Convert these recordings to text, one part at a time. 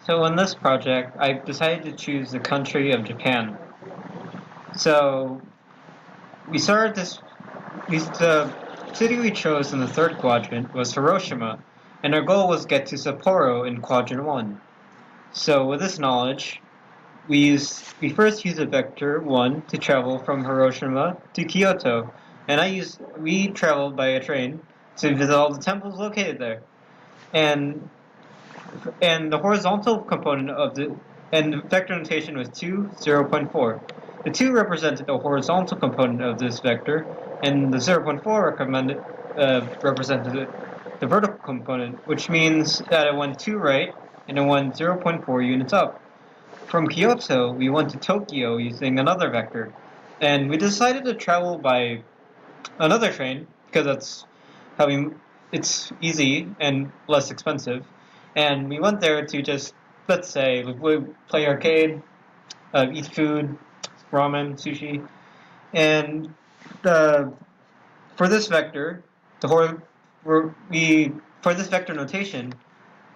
So in this project, I decided to choose the country of Japan. So we started this. The city we chose in the third quadrant was Hiroshima, and our goal was get to Sapporo in quadrant one. So with this knowledge, we first used a vector one to travel from Hiroshima to Kyoto, and we traveled by a train to visit all the temples located there. And the horizontal component of the and the vector notation was 2, 0.4. The 2 represented the horizontal component of this vector, and the 0.4 represented the vertical component, which means that it went 2 right and it went 0.4 units up. From Kyoto, we went to Tokyo using another vector, and we decided to travel by another train because it's easy and less expensive. And we went there to just, let's say, we play arcade, eat food, ramen, sushi, and the for this vector, the hor- we for this vector notation,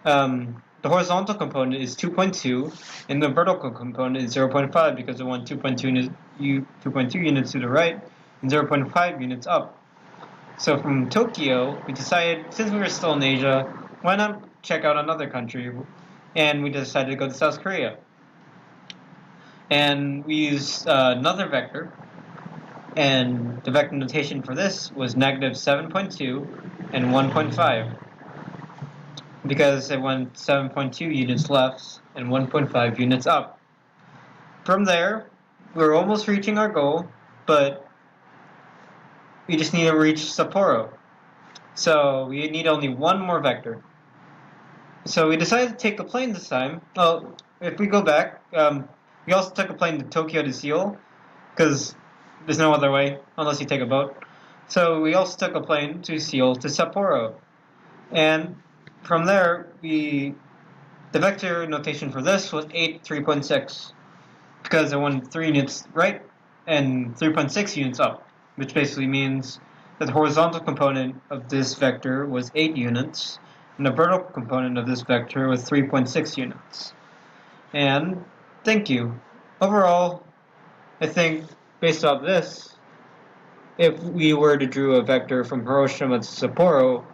the horizontal component is 2.2, and the vertical component is 0.5 because it went 2.2 units to the right and 0.5 units up. So from Tokyo, we decided, since we were still in Asia, why not check out another country? And we decided to go to South Korea. And we used another vector, and the vector notation for this was negative 7.2 and 1.5, because it went 7.2 units left and 1.5 units up. From there, we were almost reaching our goal, but we just need to reach Sapporo. So we need only one more vector. So we decided to take a plane this time. Well, if we go back, we also took a plane to Tokyo to Seoul, because there's no other way unless you take a boat. So we also took a plane to Seoul to Sapporo, and from there the vector notation for this was 8 3.6, because it went 3 units right and 3.6 units up, which basically means that the horizontal component of this vector was 8 units, and the vertical component of this vector was 3.6 units. And thank you. Overall, I think based off this, if we were to draw a vector from Hiroshima to Sapporo,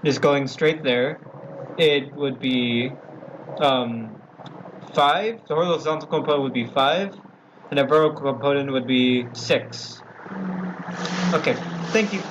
just going straight there, it would be 5. The horizontal component would be 5, and the vertical component would be 6. Okay, thank you.